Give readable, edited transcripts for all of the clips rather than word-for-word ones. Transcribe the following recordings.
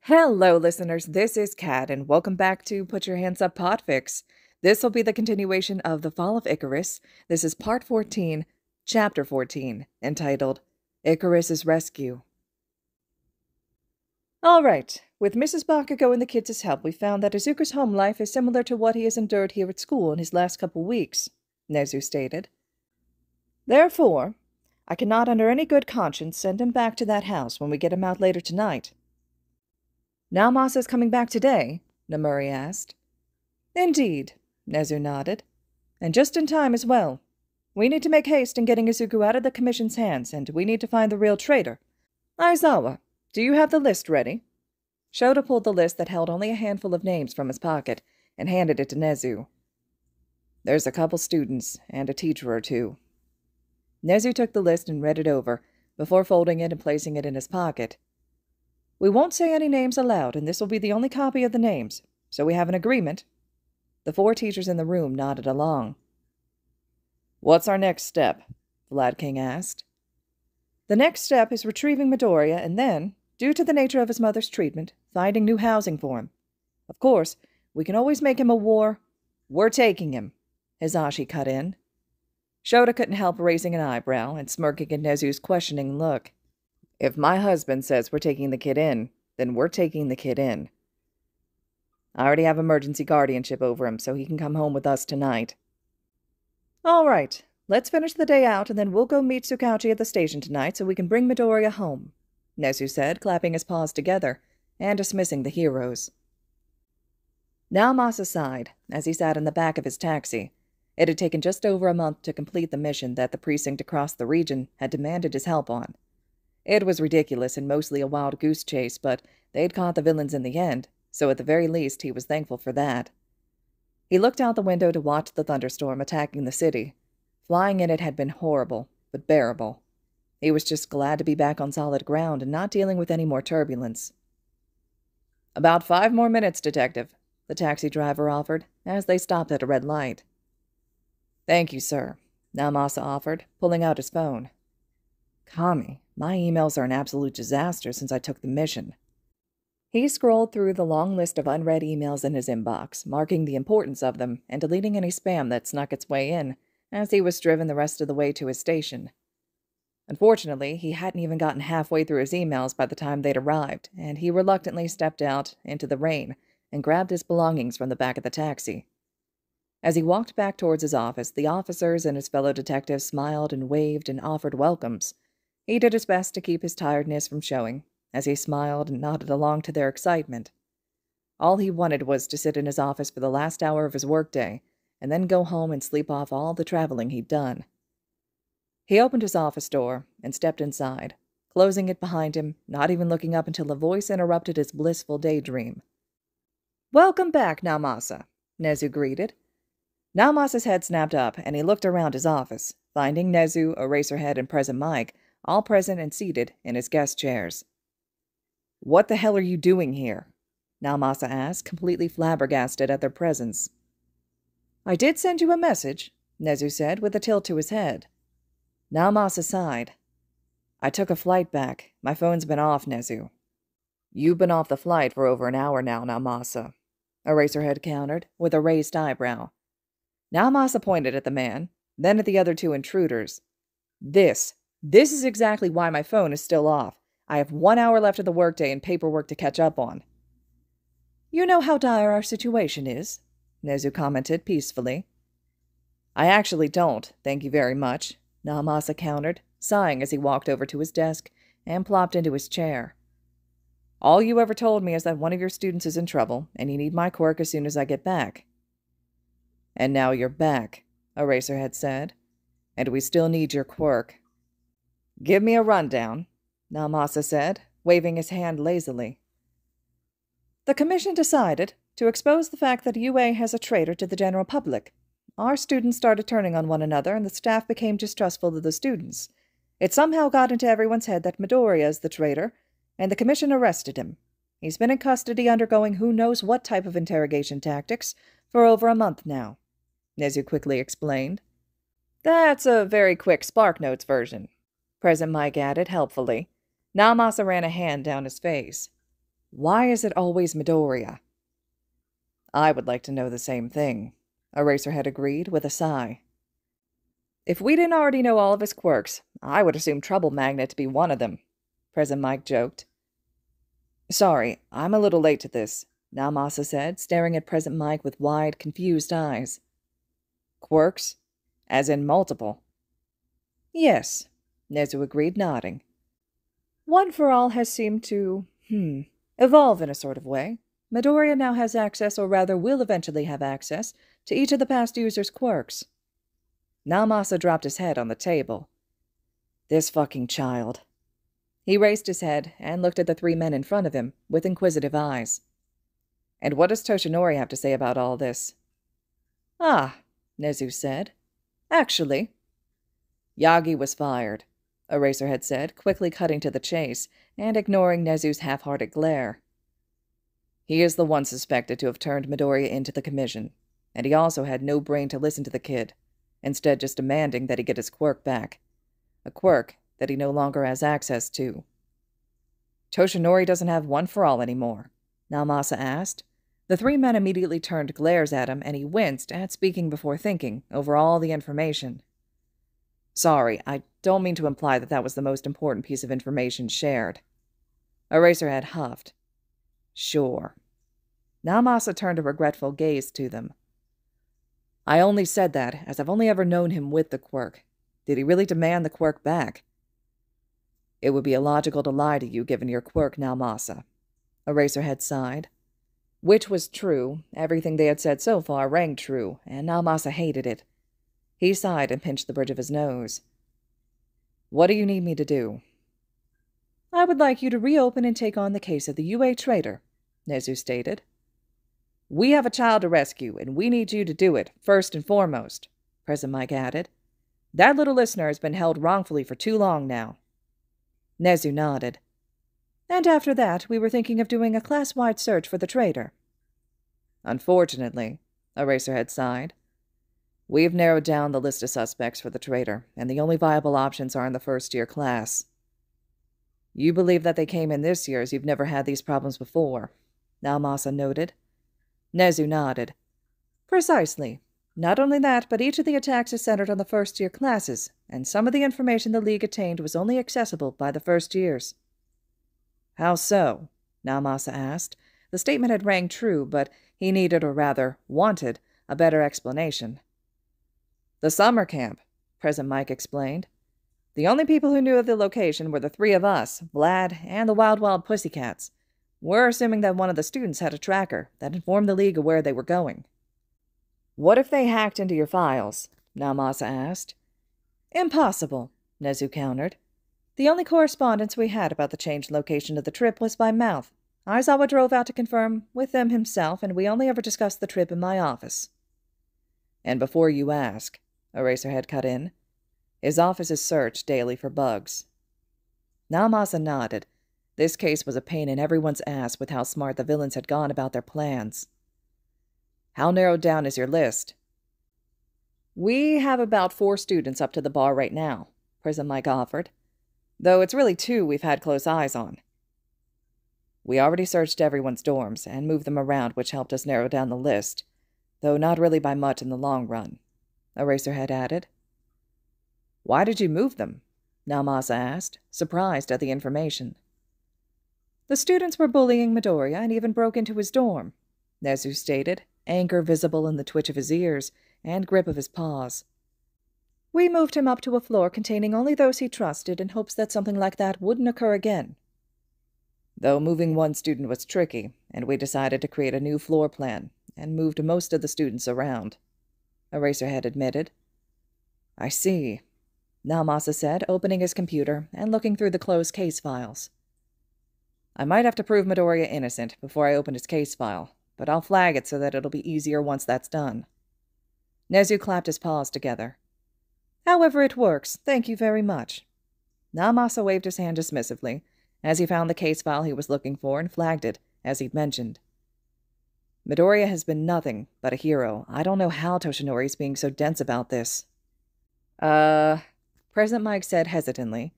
Hello, listeners. This is Kat, and welcome back to Put Your Hands Up Podfics. This will be the continuation of The Fall of Icarus. This is Part 14, Chapter 14, entitled Icarus's Rescue. All right. With Mrs. Bakugo and the kids' help, we found that Izuku's home life is similar to what he has endured here at school in his last couple weeks, Nezu stated. Therefore, I cannot under any good conscience send him back to that house when we get him out later tonight. Now Masa's coming back today? Namuri asked. Indeed, Nezu nodded. And just in time as well. We need to make haste in getting Izuku out of the Commission's hands, and we need to find the real traitor. Aizawa, do you have the list ready? Shota pulled the list that held only a handful of names from his pocket and handed it to Nezu. There's a couple students and a teacher or two. Nezu took the list and read it over, before folding it and placing it in his pocket. We won't say any names aloud, and this will be the only copy of the names, so we have an agreement. The 4 teachers in the room nodded along. What's our next step? Vlad King asked. The next step is retrieving Midoriya and then, due to the nature of his mother's treatment, finding new housing for him. Of course, we can always make him a war. We're taking him, Hizashi cut in. Shota couldn't help raising an eyebrow and smirking at Nezu's questioning look. If my husband says we're taking the kid in, then we're taking the kid in. I already have emergency guardianship over him, so he can come home with us tonight. All right, let's finish the day out, and then we'll go meet Tsukauchi at the station tonight so we can bring Midoriya home, Nezu said, clapping his paws together and dismissing the heroes. Now Masa sighed as he sat in the back of his taxi. It had taken just over a month to complete the mission that the precinct across the region had demanded his help on. It was ridiculous and mostly a wild goose chase, but they'd caught the villains in the end, so at the very least he was thankful for that. He looked out the window to watch the thunderstorm attacking the city. Flying in it had been horrible, but bearable. He was just glad to be back on solid ground and not dealing with any more turbulence. About 5 more minutes, Detective, the taxi driver offered, as they stopped at a red light. Thank you, sir, Namasa offered, pulling out his phone. Kami, my emails are an absolute disaster since I took the mission. He scrolled through the long list of unread emails in his inbox, marking the importance of them and deleting any spam that snuck its way in, as he was driven the rest of the way to his station. Unfortunately, he hadn't even gotten halfway through his emails by the time they'd arrived, and he reluctantly stepped out into the rain and grabbed his belongings from the back of the taxi. As he walked back towards his office, the officers and his fellow detectives smiled and waved and offered welcomes. He did his best to keep his tiredness from showing, as he smiled and nodded along to their excitement. All he wanted was to sit in his office for the last hour of his workday, and then go home and sleep off all the traveling he'd done. He opened his office door and stepped inside, closing it behind him, not even looking up until a voice interrupted his blissful daydream. Welcome back, Naomasa, Nezu greeted. Naomasa's head snapped up, and he looked around his office, finding Nezu, Eraserhead, and Present Mike all present and seated in his guest chairs. What the hell are you doing here? Naomasa asked, completely flabbergasted at their presence. I did send you a message, Nezu said, with a tilt to his head. Naomasa sighed. I took a flight back. My phone's been off, Nezu. You've been off the flight for over an hour now, Naomasa, Eraserhead countered, with a raised eyebrow. Naomasa pointed at the man, then at the other 2 intruders. This is exactly why my phone is still off. I have 1 hour left of the workday and paperwork to catch up on. You know how dire our situation is, Nezu commented peacefully. I actually don't, thank you very much, Naomasa countered, sighing as he walked over to his desk and plopped into his chair. All you ever told me is that one of your students is in trouble, and you need my quirk as soon as I get back. And now you're back, Eraserhead said, and we still need your quirk. Give me a rundown, Naomasa said, waving his hand lazily. The commission decided to expose the fact that UA has a traitor to the general public. Our students started turning on one another, and the staff became distrustful of the students. It somehow got into everyone's head that Midoriya is the traitor, and the commission arrested him. He's been in custody undergoing who knows what type of interrogation tactics for over a month now, Nezu quickly explained. That's a very quick SparkNotes version, Present Mike added helpfully. Naomasa ran a hand down his face. Why is it always Midoriya? I would like to know the same thing, Eraserhead agreed with a sigh. If we didn't already know all of his quirks, I would assume Trouble Magnet to be one of them, President Mike joked. Sorry, I'm a little late to this, Naomasa said, staring at President Mike with wide, confused eyes. Quirks? As in multiple? Yes, Nezu agreed, nodding. One for All has seemed to, evolve in a sort of way. Midoriya now has access, or rather will eventually have access, to each of the past user's quirks. Naomasa dropped his head on the table. This fucking child. He raised his head and looked at the three men in front of him with inquisitive eyes. And what does Toshinori have to say about all this? Ah, Nezu said. Actually. Yagi was fired, Eraserhead said, quickly cutting to the chase and ignoring Nezu's half-hearted glare. He is the one suspected to have turned Midoriya into the commission, and he also had no brain to listen to the kid, instead just demanding that he get his quirk back. A quirk that he no longer has access to. Toshinori doesn't have One for All anymore, Naomasa asked. The three men immediately turned glares at him, and he winced at speaking before thinking over all the information. Sorry, I don't mean to imply that that was the most important piece of information shared. Eraserhead huffed. Sure. Naomasa turned a regretful gaze to them. I only said that, as I've only ever known him with the quirk. Did he really demand the quirk back? It would be illogical to lie to you given your quirk, Naomasa. Eraserhead sighed. Which was true. Everything they had said so far rang true, and Naomasa hated it. He sighed and pinched the bridge of his nose. What do you need me to do? I would like you to reopen and take on the case of the UA traitor, Nezu stated. We have a child to rescue, and we need you to do it, first and foremost, President Mike added. That little listener has been held wrongfully for too long now. Nezu nodded. And after that, we were thinking of doing a class-wide search for the traitor. Unfortunately, Eraserhead sighed. We've narrowed down the list of suspects for the traitor, and the only viable options are in the first-year class. You believe that they came in this year as you've never had these problems before, Naomasa noted. Nezu nodded. Precisely. Not only that, but each of the attacks is centered on the first-year classes, and some of the information the League attained was only accessible by the first years. How so? Naomasa asked. The statement had rang true, but he needed, or rather, wanted, a better explanation. The summer camp, President Mike explained. The only people who knew of the location were the three of us, Vlad, and the Wild Pussycats. We're assuming that one of the students had a tracker that informed the League of where they were going. What if they hacked into your files? Naomasa asked. Impossible, Nezu countered. The only correspondence we had about the changed location of the trip was by mouth. Aizawa drove out to confirm with them himself, and we only ever discussed the trip in my office. And before you ask, Eraserhead cut in, his office is searched daily for bugs. Naomasa nodded. This case was a pain in everyone's ass with how smart the villains had gone about their plans. How narrowed down is your list? We have about 4 students up to the bar right now, President Mike offered. Though it's really 2 we've had close eyes on. We already searched everyone's dorms and moved them around, which helped us narrow down the list, though not really by much in the long run, Eraserhead added. Why did you move them? Naomasa asked, surprised at the information. The students were bullying Midoriya and even broke into his dorm, Nezu stated, anger visible in the twitch of his ears and grip of his paws. We moved him up to a floor containing only those he trusted in hopes that something like that wouldn't occur again. Though moving one student was tricky, and we decided to create a new floor plan and moved most of the students around, Eraserhead admitted. I see, Naomasa said, opening his computer and looking through the closed case files. I might have to prove Midoriya innocent before I open his case file, but I'll flag it so that it'll be easier once that's done. Nezu clapped his paws together. However it works, thank you very much. Naomasa waved his hand dismissively, as he found the case file he was looking for and flagged it, as he'd mentioned. Midoriya has been nothing but a hero. I don't know how Toshinori's being so dense about this. President Mike said hesitantly.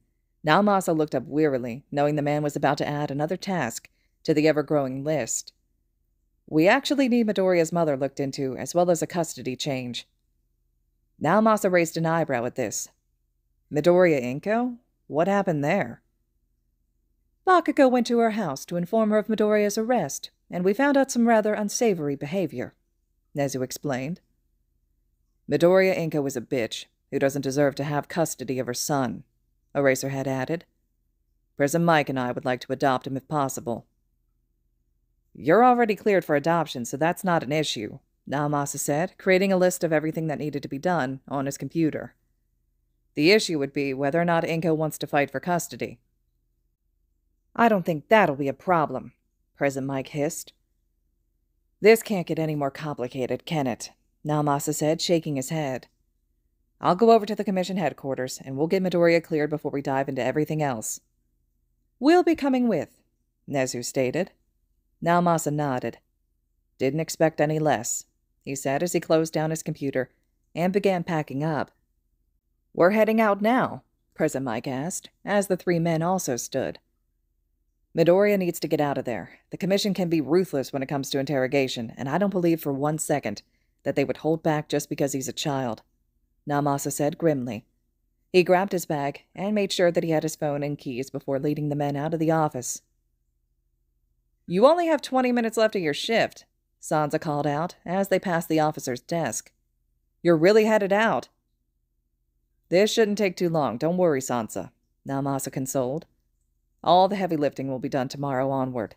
Naomasa looked up wearily, knowing the man was about to add another task, to the ever-growing list. We actually need Midoriya's mother looked into, as well as a custody change. Naomasa raised an eyebrow at this. Midoriya Inko? What happened there? Bakugo went to her house to inform her of Midoriya's arrest, and we found out some rather unsavory behavior, Nezu explained. Midoriya Inko is a bitch who doesn't deserve to have custody of her son, Eraserhead added. Prism Mike and I would like to adopt him if possible. You're already cleared for adoption, so that's not an issue, Naomasa said, creating a list of everything that needed to be done on his computer. The issue would be whether or not Inko wants to fight for custody. I don't think that'll be a problem, Prism Mike hissed. This can't get any more complicated, can it? Naomasa said, shaking his head. I'll go over to the Commission headquarters, and we'll get Midoriya cleared before we dive into everything else. We'll be coming with, Nezu stated. Naomasa nodded. Didn't expect any less, he said as he closed down his computer and began packing up. We're heading out now, Prism Mike asked, as the three men also stood. Midoriya needs to get out of there. The Commission can be ruthless when it comes to interrogation, and I don't believe for 1 second that they would hold back just because he's a child, Naomasa said grimly. He grabbed his bag and made sure that he had his phone and keys before leading the men out of the office. You only have 20 minutes left of your shift, Sansa called out as they passed the officer's desk. You're really headed out. This shouldn't take too long, don't worry, Sansa, Naomasa consoled. All the heavy lifting will be done tomorrow onward.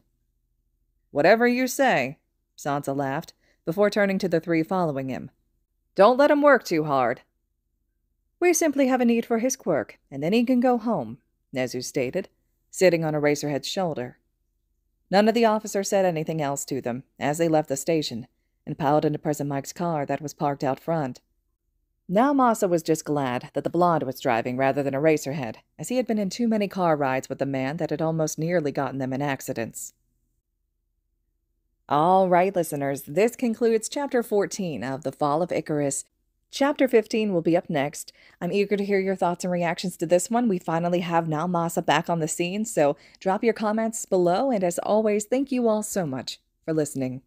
Whatever you say, Sansa laughed, before turning to the three following him. Don't let him work too hard. We simply have a need for his quirk, and then he can go home, Nezu stated, sitting on Eraserhead's shoulder. None of the officers said anything else to them as they left the station and piled into Prism Mike's car that was parked out front. Naomasa was just glad that the blonde was driving rather than Eraserhead, as he had been in too many car rides with the man that had almost nearly gotten them in accidents. All right, listeners, this concludes Chapter 14 of The Fall of Icarus. Chapter 15 will be up next. I'm eager to hear your thoughts and reactions to this one. We finally have Naomasa back on the scene, so drop your comments below, and as always, thank you all so much for listening.